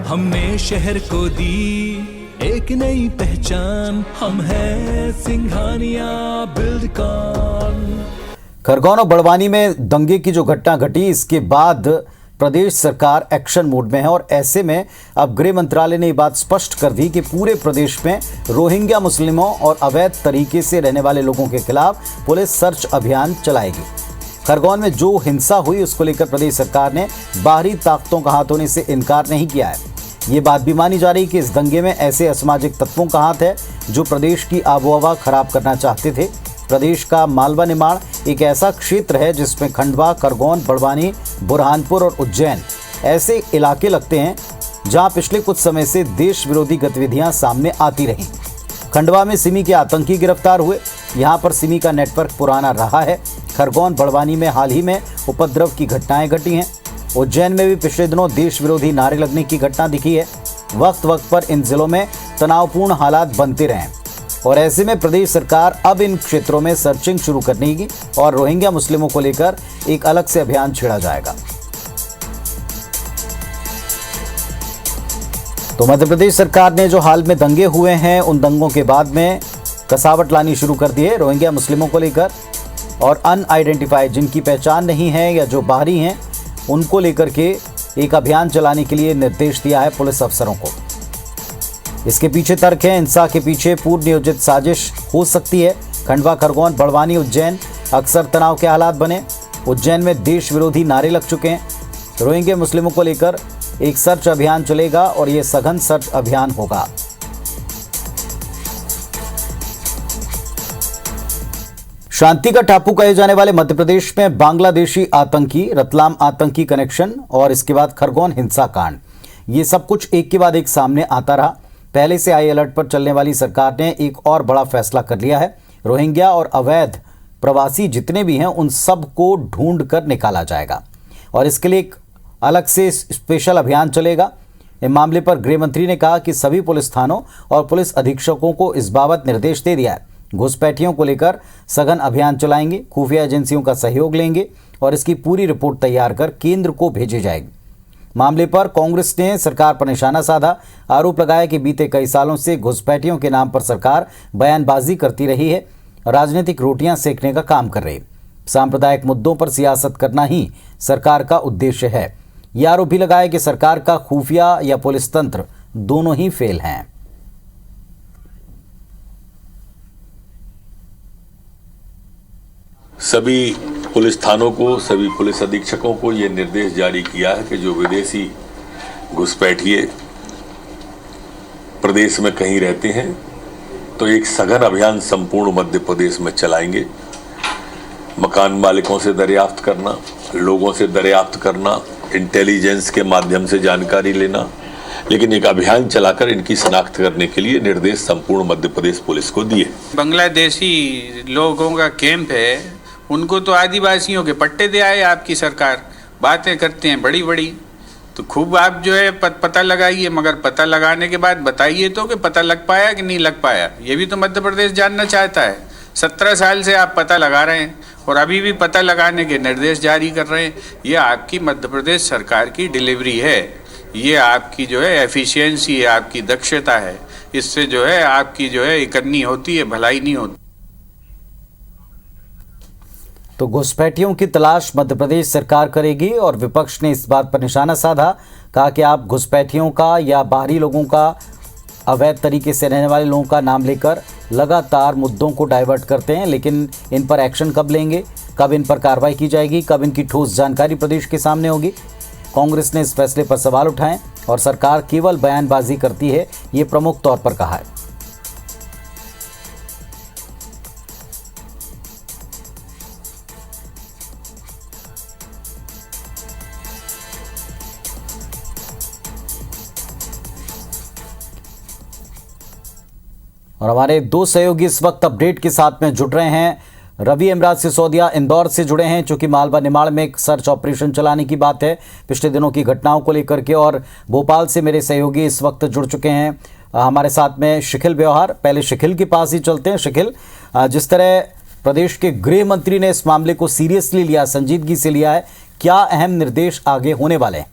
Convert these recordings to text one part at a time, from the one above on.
हमने शहर को दी एक नई पहचान, हम हैं सिंघानिया बिल्डकॉन। खरगोन और बड़वानी में दंगे की जो घटना घटी, इसके बाद प्रदेश सरकार एक्शन मोड में है और ऐसे में अब गृह मंत्रालय ने ये बात स्पष्ट कर दी कि पूरे प्रदेश में रोहिंग्या मुस्लिमों और अवैध तरीके से रहने वाले लोगों के खिलाफ पुलिस सर्च अभियान चलाएगी। खरगोन में जो हिंसा हुई उसको लेकर प्रदेश सरकार ने बाहरी ताकतों का हाथ होने से इनकार नहीं किया है। ये बात भी मानी जा रही कि इस दंगे में ऐसे असामाजिक तत्वों का हाथ है जो प्रदेश की आबोहवा खराब करना चाहते थे। प्रदेश का मालवा निमाड़ एक ऐसा क्षेत्र है जिसमें खंडवा, खरगोन, बड़वानी, बुरहानपुर और उज्जैन ऐसे इलाके लगते हैं जहां पिछले कुछ समय से देश विरोधी गतिविधियां सामने आती रहीं। खंडवा में सिमी के आतंकी गिरफ्तार हुए, यहां पर सिमी का नेटवर्क पुराना रहा है। खरगोन, बड़वानी में हाल ही में उपद्रव की घटनाएं घटी हैं। उज्जैन में भी पिछले दिनों देश विरोधी नारे लगने की घटना दिखी है। वक्त वक्त पर इन जिलों में तनावपूर्ण हालात बनते रहे और ऐसे में प्रदेश सरकार अब इन क्षेत्रों में सर्चिंग शुरू करने और रोहिंग्या मुस्लिमों को लेकर एक अलग से अभियान छेड़ा जाएगा। तो मध्य प्रदेश सरकार ने जो हाल में दंगे हुए हैं, उन दंगों के बाद में कसावट लानी शुरू कर दी है रोहिंग्या मुस्लिमों को लेकर और अनआइडेंटिफाइड जिनकी पहचान नहीं है या जो बाहरी हैं उनको लेकर के एक अभियान चलाने के लिए निर्देश दिया है पुलिस अफसरों को। इसके पीछे तर्क है हिंसा के पीछे पूर्व नियोजित साजिश हो सकती है। खंडवा, खरगोन, बड़वानी, उज्जैन अक्सर तनाव के हालात बने। उज्जैन में देश विरोधी नारे लग चुके हैं। रोहिंग्या मुस्लिमों को लेकर एक सर्च अभियान चलेगा और ये सघन सर्च अभियान होगा। शांति का टापू कहे जाने वाले मध्य प्रदेश में बांग्लादेशी आतंकी, रतलाम आतंकी कनेक्शन और इसके बाद खरगोन हिंसा कांड, ये सब कुछ एक के बाद एक सामने आता रहा। पहले से हाई अलर्ट पर चलने वाली सरकार ने एक और बड़ा फैसला कर लिया है। रोहिंग्या और अवैध प्रवासी जितने भी हैं उन सब को ढूंढ कर निकाला जाएगा और इसके लिए एक अलग से स्पेशल अभियान चलेगा। इस मामले पर गृह मंत्री ने कहा कि सभी पुलिस थानों और पुलिस अधीक्षकों को इस बाबत निर्देश दे दिया है। घुसपैठियों को लेकर सघन अभियान चलाएंगे, खुफिया एजेंसियों का सहयोग लेंगे और इसकी पूरी रिपोर्ट तैयार कर केंद्र को भेजी जाएगी। मामले पर कांग्रेस ने सरकार पर निशाना साधा, आरोप लगाया कि बीते कई सालों से घुसपैठियों के नाम पर सरकार बयानबाजी करती रही है, राजनीतिक रोटियां सेकने का काम कर रही है। सांप्रदायिक मुद्दों पर सियासत करना ही सरकार का उद्देश्य है। यह आरोप भी लगाया कि सरकार का खुफिया या पुलिस तंत्र दोनों ही फेल हैं। सभी पुलिस थानों को, सभी पुलिस अधीक्षकों को यह निर्देश जारी किया है कि जो विदेशी घुसपैठिए प्रदेश में कहीं रहते हैं तो एक सघन अभियान संपूर्ण मध्य प्रदेश में चलाएंगे। मकान मालिकों से दरियाफ्त करना, लोगों से दरियाफ्त करना, इंटेलिजेंस के माध्यम से जानकारी लेना, लेकिन एक अभियान चलाकर इनकी शनाख्त करने के लिए निर्देश संपूर्ण मध्य प्रदेश पुलिस को दिए। बांग्लादेशी लोगों का कैंप है, उनको तो आदिवासियों के पट्टे दे आए आपकी सरकार। बातें करते हैं बड़ी बड़ी, तो खूब आप जो है पता लगाइए, मगर पता लगाने के बाद बताइए तो कि पता लग पाया कि नहीं लग पाया। ये भी तो मध्य प्रदेश जानना चाहता है। 17 साल से आप पता लगा रहे हैं और अभी भी पता लगाने के निर्देश जारी कर रहे हैं। ये आपकी मध्य प्रदेश सरकार की डिलीवरी है, ये आपकी जो है एफिशिएंसी है, आपकी दक्षता है। इससे जो है आपकी जो है करनी होती है, भलाई नहीं होती। तो घुसपैठियों की तलाश मध्य प्रदेश सरकार करेगी और विपक्ष ने इस बात पर निशाना साधा, कहा कि आप घुसपैठियों का या बाहरी लोगों का, अवैध तरीके से रहने वाले लोगों का नाम लेकर लगातार मुद्दों को डाइवर्ट करते हैं, लेकिन इन पर एक्शन कब लेंगे, कब इन पर कार्रवाई की जाएगी, कब इनकी ठोस जानकारी प्रदेश के सामने होगी। कांग्रेस ने इस फैसले पर सवाल उठाए और सरकार केवल बयानबाजी करती है, ये प्रमुख तौर पर कहा है। और हमारे दो सहयोगी इस वक्त अपडेट के साथ में जुड़ रहे हैं। रवि एमराज सिसोदिया इंदौर से जुड़े हैं, चूंकि मालवा निमाड़ में एक सर्च ऑपरेशन चलाने की बात है पिछले दिनों की घटनाओं को लेकर के, और भोपाल से मेरे सहयोगी इस वक्त जुड़ चुके हैं हमारे साथ में शिखिल व्यवहार। पहले शिखिल के पास ही चलते हैं। शिखिल, जिस तरह प्रदेश के गृह मंत्री ने इस मामले को सीरियसली लिया, संजीदगी से लिया है, क्या अहम निर्देश आगे होने वाले हैं?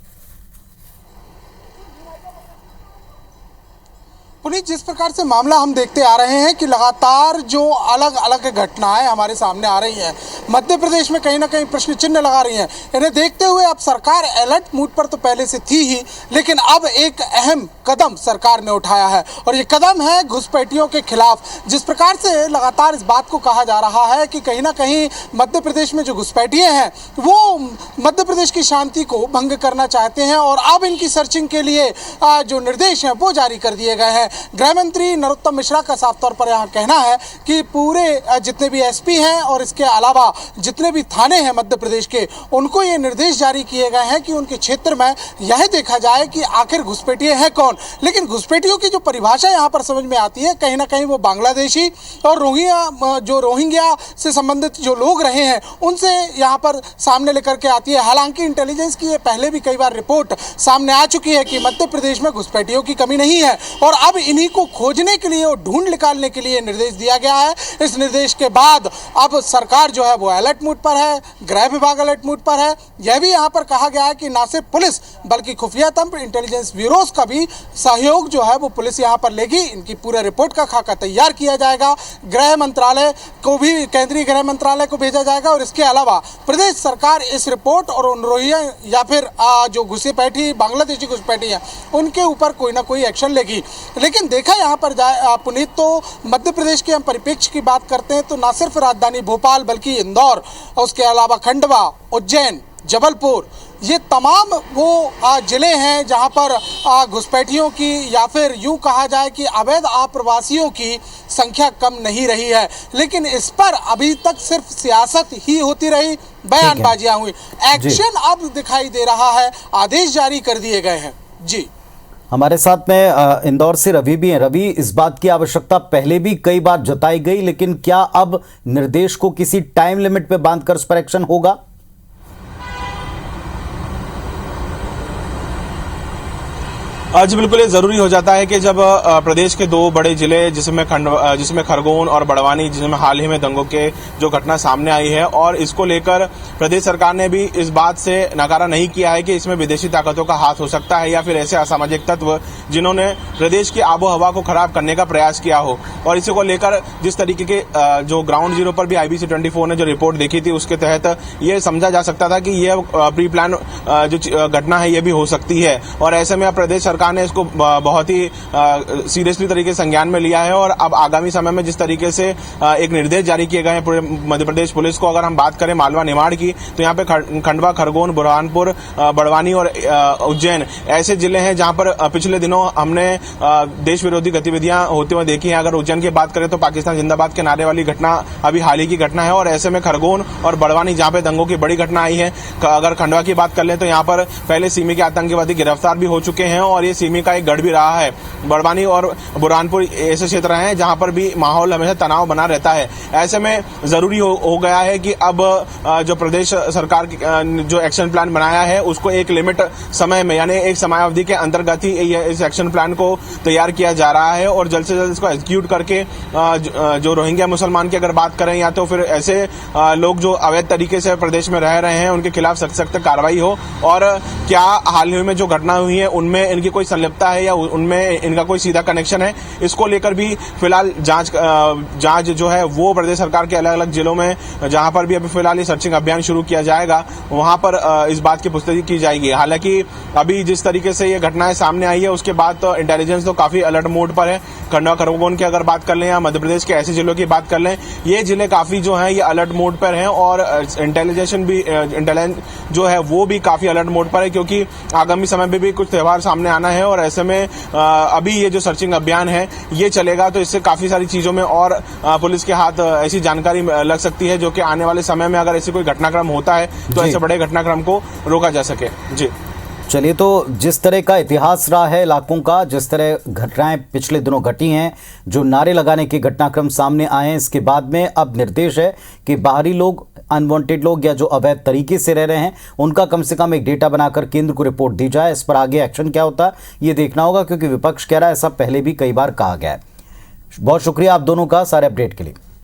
पुनीत, जिस प्रकार से मामला हम देखते आ रहे हैं कि लगातार जो अलग अलग घटनाएं हमारे सामने आ रही हैं, मध्य प्रदेश में कहीं ना कहीं प्रश्न चिन्ह लगा रही हैं। इन्हें देखते हुए अब सरकार अलर्ट मूड पर तो पहले से थी ही, लेकिन अब एक अहम कदम सरकार ने उठाया है और ये कदम है घुसपैठियों के खिलाफ। जिस प्रकार से लगातार इस बात को कहा जा रहा है कि कहीं ना कहीं मध्य प्रदेश में जो घुसपैठिए हैं वो मध्य प्रदेश की शांति को भंग करना चाहते हैं और अब इनकी सर्चिंग के लिए जो निर्देश हैं वो जारी कर दिए गए हैं। गृह मंत्री नरोत्तम मिश्रा का साफ तौर पर यहाँ कहना है कि पूरे जितने भी एसपी हैं और इसके अलावा जितने भी थाने हैं मध्य प्रदेश के, उनको ये निर्देश जारी किए गए हैं कि उनके क्षेत्र में यह देखा जाए कि आखिर घुसपैठिए हैं कौन। लेकिन घुसपैठियों की जो परिभाषा यहाँ पर समझ में आती है, कहीं ना कहीं वो बांग्लादेशी और रोहिंग्या से संबंधित जो लोग रहे हैं उनसे यहाँ पर सामने लेकर के आती है। हालांकि इंटेलिजेंस की ये पहले भी कई बार रिपोर्ट सामने आ चुकी है कि मध्य प्रदेश में घुसपैठियों की कमी नहीं है और अब इन्हीं को खोजने के लिए और ढूंढ निकालने के लिए निर्देश दिया गया है। इस निर्देश के बाद अब सरकार जो है वो अलर्ट मूड पर है, गृह विभाग अलर्ट मूड पर है। यह भी यहाँ पर कहा गया है कि ना सिर्फ पुलिस बल्कि खुफिया तंत्र, इंटेलिजेंस ब्यूरोज का भी सहयोग जो है वो पुलिस यहाँ पर लेगी। इनकी पूरे रिपोर्ट का खाका तैयार किया जाएगा, गृह मंत्रालय को भी, केंद्रीय गृह मंत्रालय को भेजा जाएगा और इसके अलावा प्रदेश सरकार इस रिपोर्ट और उन रोहिंग्या या फिर जो घुसपैठी बांग्लादेशी घुसपैठी हैं उनके ऊपर कोई ना कोई एक्शन लेगी। लेकिन देखा यहाँ पर जाए पुनीत, तो मध्य प्रदेश के हम परिप्रेक्ष्य की बात करते हैं तो ना सिर्फ राजधानी भोपाल बल्कि इंदौर, उसके अलावा खंडवा, उज्जैन, जबलपुर, ये तमाम वो जिले हैं जहां पर घुसपैठियों की या फिर यूं कहा जाए कि अवैध आप्रवासियों की संख्या कम नहीं रही है। लेकिन इस पर अभी तक सिर्फ सियासत ही होती रही, बयानबाजियां हुई। एक्शन अब दिखाई दे रहा है, आदेश जारी कर दिए गए हैं। जी, हमारे साथ में इंदौर से रवि भी हैं। रवि, इस बात की आवश्यकता पहले भी कई बार जताई गई, लेकिन क्या अब निर्देश को किसी टाइम लिमिट पे बांधकर उस पर एक्शन होगा? जी बिल्कुल, ये जरूरी हो जाता है कि जब प्रदेश के दो बड़े जिले जिसमें खरगोन और बड़वानी, जिसमें हाल ही में दंगों के जो घटना सामने आई है, और इसको लेकर प्रदेश सरकार ने भी इस बात से नकारा नहीं किया है कि इसमें विदेशी ताकतों का हाथ हो सकता है या फिर ऐसे असामाजिक तत्व जिन्होंने प्रदेश की आबो हवा को खराब करने का प्रयास किया हो। और इसी को लेकर जिस तरीके के जो ग्राउंड जीरो पर भी IBC 24 ने जो रिपोर्ट देखी थी उसके तहत ये समझा जा सकता था कि यह प्री प्लान जो घटना है ये भी हो सकती है। और ऐसे में प्रदेश सरकार ने इसको बहुत ही सीरियसली तरीके से संज्ञान में लिया है और अब आगामी समय में जिस तरीके से एक निर्देश जारी किए गए हैं पूरे मध्य प्रदेश पुलिस को, अगर हम बात करें मालवा निमाड़ की, तो यहाँ पे खंडवा, खरगोन, बुरहानपुर, बड़वानी और उज्जैन ऐसे जिले हैं जहां पर पिछले दिनों हमने देश विरोधी गतिविधियां होते हुए देखी हैं। अगर उज्जैन की बात करें तो पाकिस्तान जिंदाबाद के नारे वाली घटना अभी हाल ही की घटना है, और ऐसे में खरगोन और बड़वानी जहां पे दंगों की बड़ी घटना आई है। अगर खंडवा की बात कर लें तो यहाँ पर पहले सीमी के आतंकवादी गिरफ्तार भी हो चुके हैं और ये सीमी का एक गढ़ भी रहा है। बड़वानी और बुरहानपुर ऐसे क्षेत्र हैं जहां पर भी माहौल हमेशा तनाव बना रहता है। ऐसे में जरूरी हो गया है कि अब जो प्रदेश सरकार जो एक्शन प्लान बनाया है उसको एक लिमिट समय में, यानी एक समयावधि के अंतर्गत ही इस एक्शन प्लान को तैयार किया जा रहा है और जल्द से जल्द इसको एग्जीक्यूट करके जो रोहिंग्या मुसलमान की अगर बात करें या तो फिर ऐसे लोग जो अवैध तरीके से प्रदेश में रह रहे हैं उनके खिलाफ सख्त कार्रवाई हो। और क्या हाल ही में जो घटना हुई है उनमें इनकी कोई संलिप्तता है या उनमें इनका कोई सीधा कनेक्शन है, इसको लेकर भी फिलहाल जांच जो है वो प्रदेश सरकार के अलग अलग जिलों में जहां पर भी अभी फिलहाल ये सर्चिंग अभियान शुरू किया जाएगा वहां पर इस बात की पुष्टि की जाएगी। हालांकि अभी जिस तरीके से ये घटनाएं सामने आई है उसके बाद तो इंटेलिजेंस तो काफी अलर्ट मोड पर है। खंडवा, खरगोन की अगर बात कर लें या मध्य प्रदेश के ऐसे जिलों की बात कर लें, ये जिले काफी जो है ये अलर्ट मोड पर हैं और इंटेलिजेंस जो है वो भी काफी अलर्ट मोड पर है, क्योंकि आगामी समय में भी कुछ त्योहार सामने आना है और ऐसे में अभी ये जो सर्चिंग अभियान है ये चलेगा तो इससे काफी सारी चीजों में और पुलिस के हाथ ऐसी जानकारी लग सकती है जो कि आने वाले समय में अगर ऐसे कोई घटनाक्रम होता है तो ऐसे बड़े घटनाक्रम को रोका जा सके। जी चलिए, तो जिस तरह का इतिहास रहा है इलाकों का, जिस तरह घटनाएं पिछले दिनों घटी हैं, जो नारे लगाने के घटनाक्रम सामने आए हैं, इसके बाद में अब निर्देश है कि बाहरी लोग, अनवांटेड लोग या जो अवैध तरीके से रह रहे हैं उनका कम से कम एक डेटा बनाकर केंद्र को रिपोर्ट दी जाए। इस पर आगे एक्शन क्या होता है ये देखना होगा, क्योंकि विपक्ष कह रहा है ऐसा पहले भी कई बार कहा गया है। बहुत शुक्रिया आप दोनों का सारे अपडेट के लिए।